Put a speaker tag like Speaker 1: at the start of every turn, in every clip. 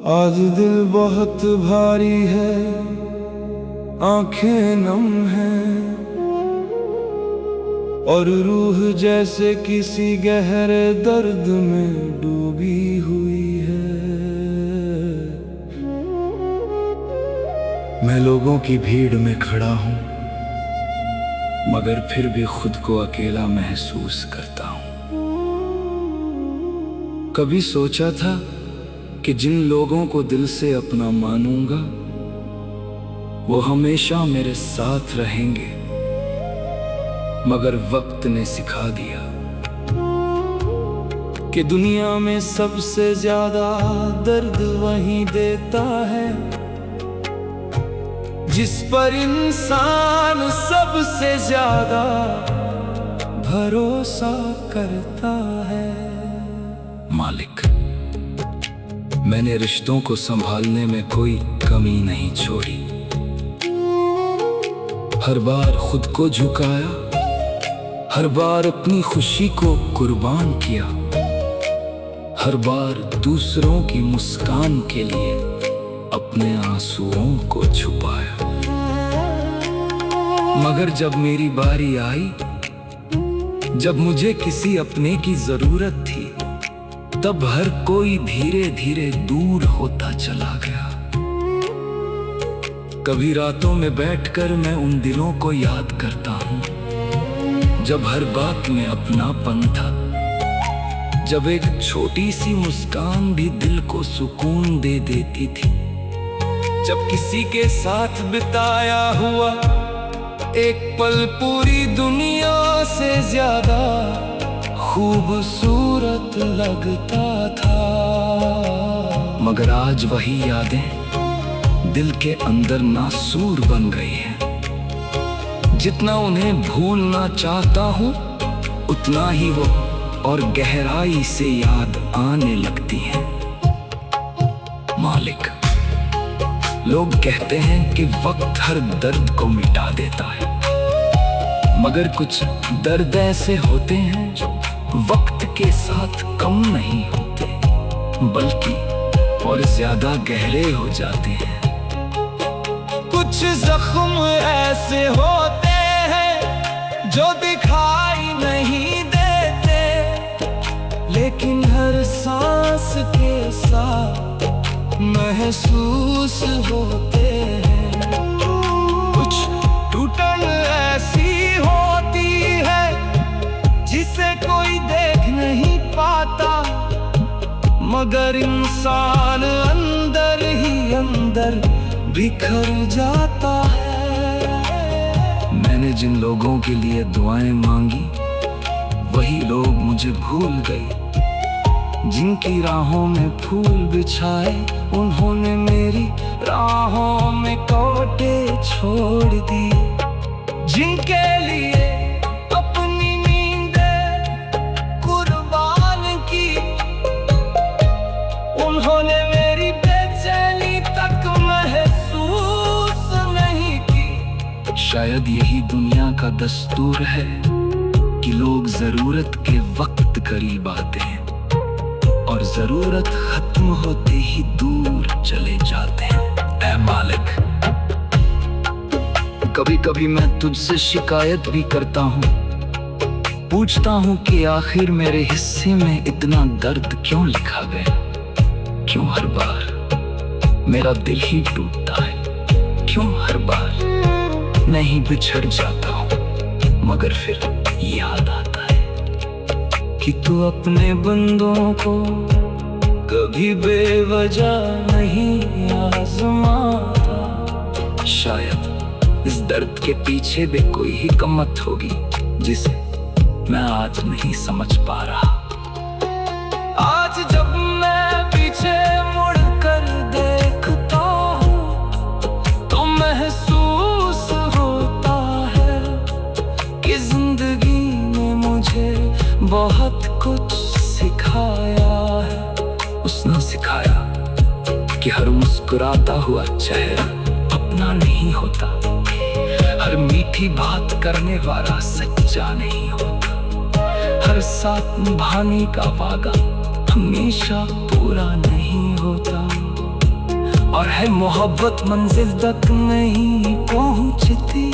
Speaker 1: आज दिल बहुत भारी है, आंखें नम हैं और रूह जैसे किसी गहरे दर्द में डूबी हुई है। मैं लोगों की भीड़ में खड़ा हूँ, मगर फिर भी खुद को अकेला महसूस करता हूँ। कभी सोचा था कि जिन लोगों को दिल से अपना मानूंगा वो हमेशा मेरे साथ रहेंगे, मगर वक्त ने सिखा दिया कि दुनिया में सबसे ज्यादा दर्द वही देता है जिस पर इंसान सबसे ज्यादा भरोसा करता है। मालिक, मैंने रिश्तों को संभालने में कोई कमी नहीं छोड़ी। हर बार खुद को झुकाया, हर बार अपनी खुशी को कुर्बान किया, हर बार दूसरों की मुस्कान के लिए अपने आंसुओं को छुपाया। मगर जब मेरी बारी आई, जब मुझे किसी अपने की जरूरत थी, तब हर कोई धीरे धीरे दूर होता चला गया। कभी रातों में बैठकर मैं उन दिलों को याद करता हूँ जब हर बात में अपनापन था, जब एक छोटी सी मुस्कान भी दिल को सुकून दे देती थी, जब किसी के साथ बिताया हुआ एक पल पूरी दुनिया से ज्यादा खूबसूरत लगता था। मगर आज वही यादें दिल के अंदर नासूर बन गई हैं। जितना उन्हें भूलना चाहता हूँ, उतना ही वो और गहराई से याद आने लगती हैं। मालिक, लोग कहते हैं कि वक्त हर दर्द को मिटा देता है, मगर कुछ दर्द ऐसे होते हैं जो वक्त के साथ कम नहीं होते, बल्कि और ज्यादा गहरे हो जाते हैं। कुछ जख्म ऐसे होते हैं जो दिखाई नहीं देते, लेकिन हर सांस के साथ महसूस होते हैं। कुछ टूटन ऐसी होती है जिसे कोई देख नहीं पाता, मगर इंसान अंदर ही अंदर बिखर जाता है। मैंने जिन लोगों के लिए दुआएं मांगी, वही लोग मुझे भूल गए। जिनकी राहों में फूल बिछाए, उन्होंने मेरी राहों में कांटे छोड़ दिए। जिनके लिए अपनी नींदें कुर्बान की, उन्होंने मेरी बेचैनी तक महसूस नहीं की। शायद यही दुनिया का दस्तूर है कि लोग जरूरत के वक्त करीब आते हैं और जरूरत खत्म होते ही दूर चले जाते हैं। ऐ मालिक, कभी कभी मैं तुझसे शिकायत भी करता हूँ, पूछता हूँ कि आखिर मेरे हिस्से में इतना दर्द क्यों लिखा गया। क्यों हर बार मेरा दिल ही टूटता है, क्यों हर बार नहीं बिछड़ जाता हूँ, मगर फिर याद आता है कि तू अपने बंदों को कभी बेवजह नहीं आज़माता। शायद इस दर्द के पीछे भी कोई हिकमत होगी जिसे मैं आज नहीं समझ पा रहा। आज जब मैं पीछे मुड़कर देखता हूँ तो महसूस होता है कि जिंदगी ने मुझे बहुत कुछ सिखाया है। उसने सिखाया कि हर मुस्कुराता हुआ चेहरा अपना नहीं होता, हर मीठी बात करने वाला सच्चा नहीं होता, हर साथ निभाने का वादा हमेशा पूरा नहीं होता। और है मोहब्बत मंजिल तक नहीं पहुंचती।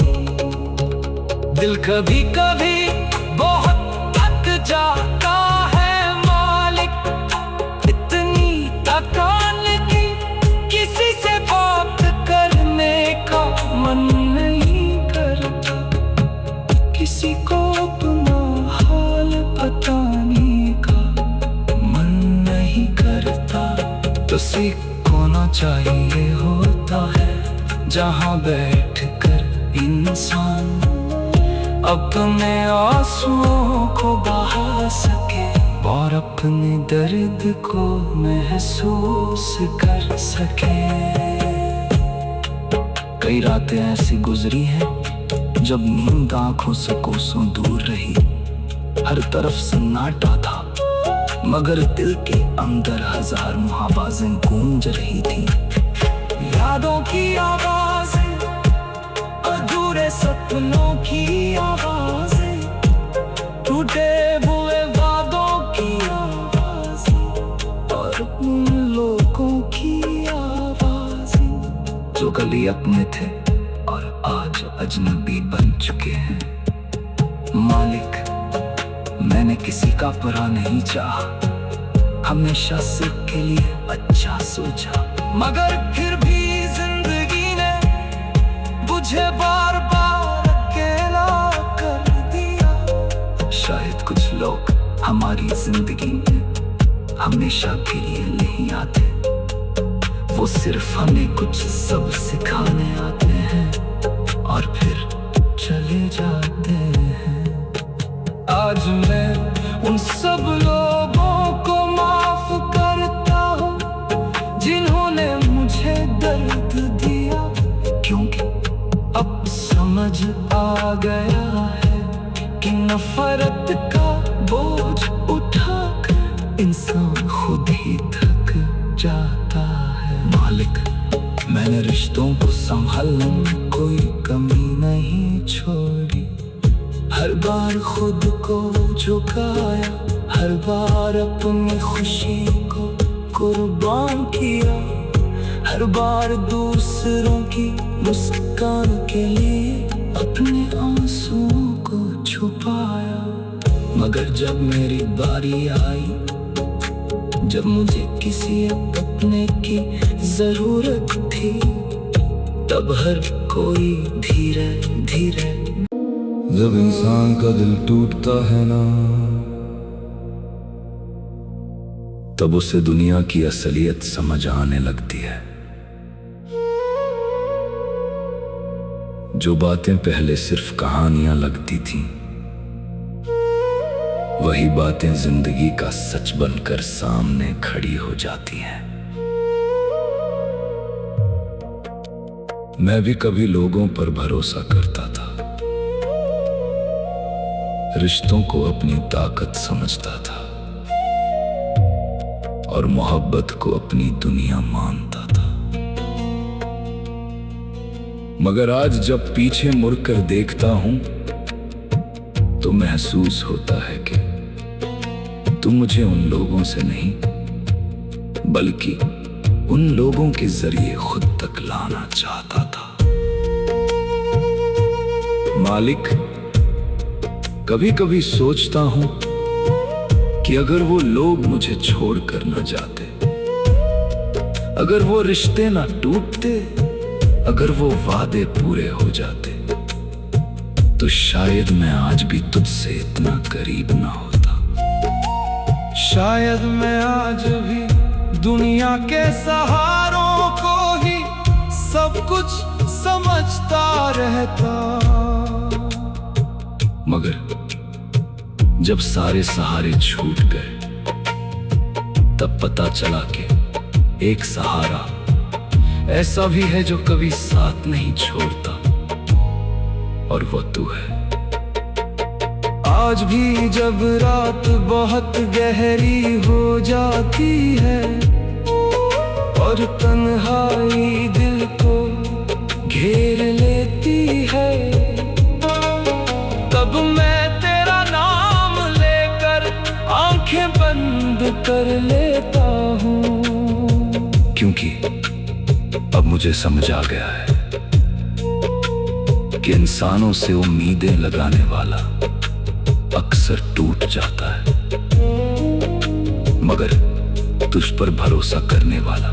Speaker 1: दिल कभी कभी बहुत थक जाता है मालिक, इतनी थकान की किसी से बात करने का मन नहीं करता, किसी को अपना हाल बताने का मन नहीं करता। तो सीखना चाहिए होता है जहाँ बैठकर इंसान अपने आंसुओं को बहा सके और अपने दर्द को महसूस कर सके। कई रातें ऐसी गुजरी हैं जब नींद आंखों से कोसों दूर रही, हर तरफ सन्नाटा था मगर दिल के अंदर हजार आवाजें गूंज रही थी। यादों की आवाजें, अधूरे सपनों की आवाजें, टूटे हुए वादों की आवाजें और उन लोगों की आवाजें जो कल अपने थे और आज अजनबी बन चुके हैं। मालिक, मैंने किसी का बुरा नहीं चाहा, हमेशा सबके लिए अच्छा सोचा, मगर फिर भी जिंदगी ने मुझे बार बार अकेला कर दिया। शायद कुछ लोग हमारी जिंदगी में हमेशा के लिए नहीं आते, वो सिर्फ हमें कुछ सब सिखाने आते हैं और फिर चले जाते हैं। आज मैं उन सब लोगों को माफ करता हूँ जिन्होंने मुझे दर्द दिया, क्योंकि अब समझ आ गया है कि नफरत का बोझ उठाकर इंसान खुद ही थक जाता है। मालिक, मैंने रिश्तों को संभालने में कोई कमी नहीं छोड़ी, हर बार खुद को झुकाया, हर बार अपनी खुशी को कुर्बान किया, हर बार दूसरों की मुस्कान के लिए अपने आंसुओं को छुपाया। मगर जब मेरी बारी आई, जब मुझे किसी अपने की जरूरत थी, तब हर कोई धीरे धीरे,
Speaker 2: जब इंसान का दिल टूटता है ना,
Speaker 1: तब उसे दुनिया की असलियत समझ आने लगती है। जो बातें पहले सिर्फ कहानियां लगती थीं, वही बातें जिंदगी का सच बनकर सामने खड़ी हो जाती हैं। मैं भी कभी लोगों पर भरोसा करता था, रिश्तों को अपनी ताकत समझता था और मोहब्बत को अपनी दुनिया मानता था। मगर आज जब पीछे मुड़कर देखता हूं तो महसूस होता है कि तू मुझे उन लोगों से नहीं, बल्कि उन लोगों के जरिए खुद तक लाना चाहता था। मालिक, कभी कभी सोचता हूं कि अगर वो लोग मुझे छोड़कर न जाते, अगर वो रिश्ते ना टूटते, अगर वो वादे पूरे हो जाते, तो शायद मैं आज भी तुझसे इतना करीब ना होता। शायद मैं आज भी दुनिया के सहारों को ही सब कुछ समझता रहता। मगर जब सारे सहारे छूट गए, तब पता चला कि एक सहारा ऐसा भी है जो कभी साथ नहीं छोड़ता, और वो तू है। आज भी जब रात बहुत गहरी हो जाती है और तन्हाई दिल को घेर लेती है, तब मैं तेरा नाम लेकर आंखें बंद कर लेता हूँ, क्योंकि अब मुझे समझ आ गया है कि इंसानों से उम्मीदें लगाने वाला अक्सर टूट जाता है, मगर तुझ पर भरोसा करने वाला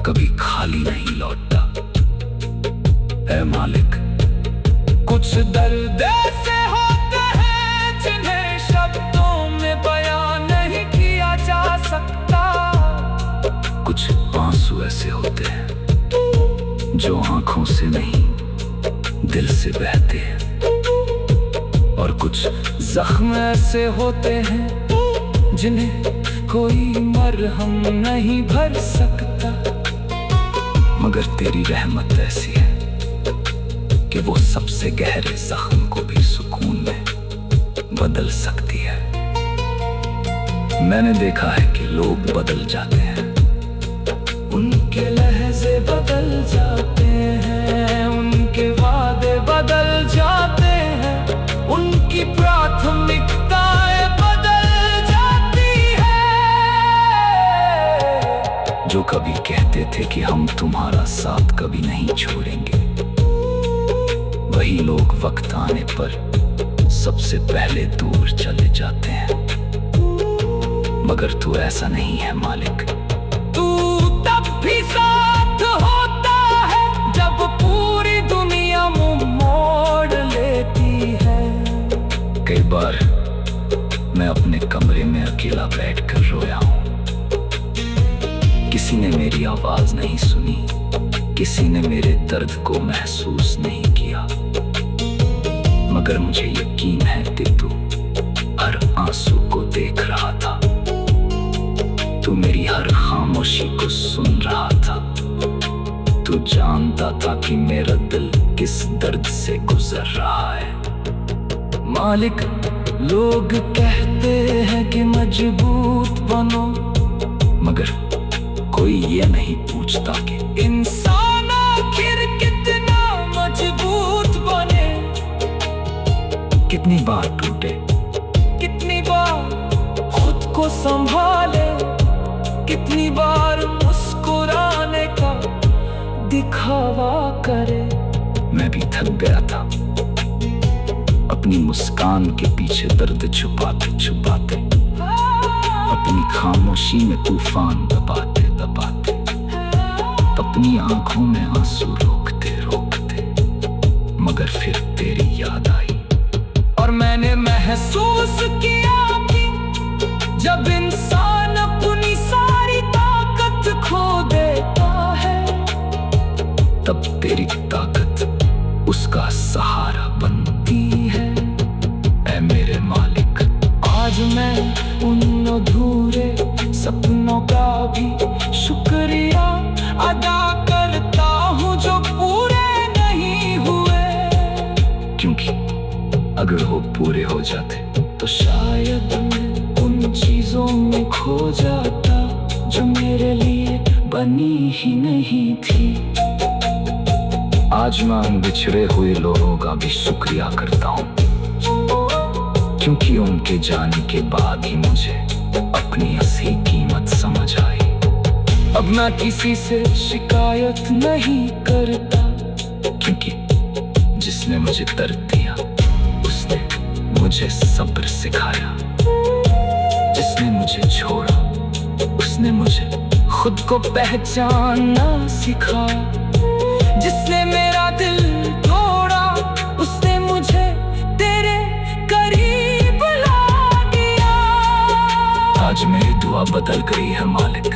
Speaker 1: कभी खाली नहीं लौटता। ऐ मालिक, कुछ दर्द ऐसे होते हैं जिन्हें शब्दों में बयां नहीं किया जा सकता। कुछ आंसू ऐसे होते हैं जो आंखों से नहीं दिल से बहते हैं, और कुछ जख्म ऐसे होते हैं जिन्हें कोई मरहम नहीं भर सकता। मगर तेरी रहमत ऐसी है कि वो सबसे गहरे जख्म को भी सुकून में बदल सकती है। मैंने देखा है कि लोग बदल जाते हैं, उनके लहजे बदल जाते हैं, उनके वादे बदल जाते हैं, उनकी प्राथमिकताएं बदल जाती है। जो कभी कहते थे कि हम तुम्हारा साथ कभी नहीं छोड़ेंगे, वही लोग वक्त आने पर सबसे पहले दूर चले जाते हैं। मगर तू ऐसा नहीं है मालिक, तू तब भी साथ होता है जब पूरी दुनिया मुंह मोड़ लेती है। कई बार मैं अपने कमरे में अकेला बैठकर रोया हूँ। किसी ने मेरी आवाज नहीं सुनी, किसी ने मेरे दर्द को महसूस नहीं किया, मगर मुझे यकीन है कि तू हर आंसू को देख रहा था, तू मेरी हर खामोशी को सुन रहा था। तू जानता था कि मेरा दिल किस दर्द से गुजर रहा है। मालिक, लोग कहते हैं कि मजबूत बनो, मगर कोई ये नहीं पूछता कि इंसान आखिर कितना मजबूत बने। कितनी बार टूटे, कितनी बार खुद को संभाले, कितनी बार मुस्कुराने का दिखावा करे। मैं भी थक गया था अपनी मुस्कान के पीछे दर्द छुपाते छुपाते, अपनी खामोशी में तूफान दबाते दबाते, अपनी आंखों में आंसू रोकते रोकते। मगर फिर तेरी याद आई और मैंने महसूस किया कि जब इंसान अपनी सारी ताकत खो देता है, तब तेरी ताकत उसका सहारा बनती है। ऐ मेरे मालिक, आज मैं उन अधूरे सपनों का भी शुक्रिया अदा करता हूँ जो पूरे नहीं हुए, क्योंकि अगर वो पूरे हो जाते तो शायद मैं उन चीजों में खो जाता जो मेरे लिए बनी ही नहीं थी। आज मैं उन बिछड़े हुए लोगों का भी शुक्रिया करता हूँ, क्योंकि उनके जाने के बाद ही मुझे अपनी असली कीमत समझ आई। अब मैं किसी से शिकायत नहीं करता, क्योंकि जिसने मुझे दर्द दिया उसने मुझे सब्र सिखाया, जिसने मुझे छोड़ा उसने मुझे खुद को पहचानना सिखाया, जिसने मेरा दिल तोड़ा उसने मुझे तेरे करीब ला दिया। आज मेरी दुआ बदल गई है मालिक।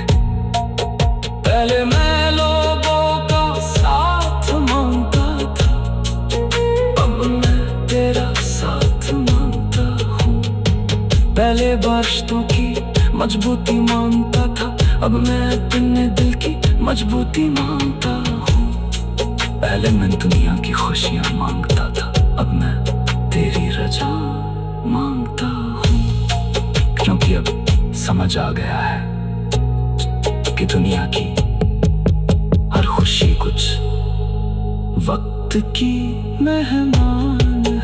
Speaker 1: पहले मैं लोगों का साथ मांगता था, अब मैं तेरा साथ मांगता हूँ। पहले बारिशों की मजबूती मांगता था, अब मैं अपने दिल की मजबूती मांगता हूँ। पहले मैं दुनिया की खुशियाँ मांगता था, अब मैं तेरी रजा मांगता हूँ। क्योंकि अब समझ आ गया है कि दुनिया की हर खुशी कुछ वक्त की मेहमान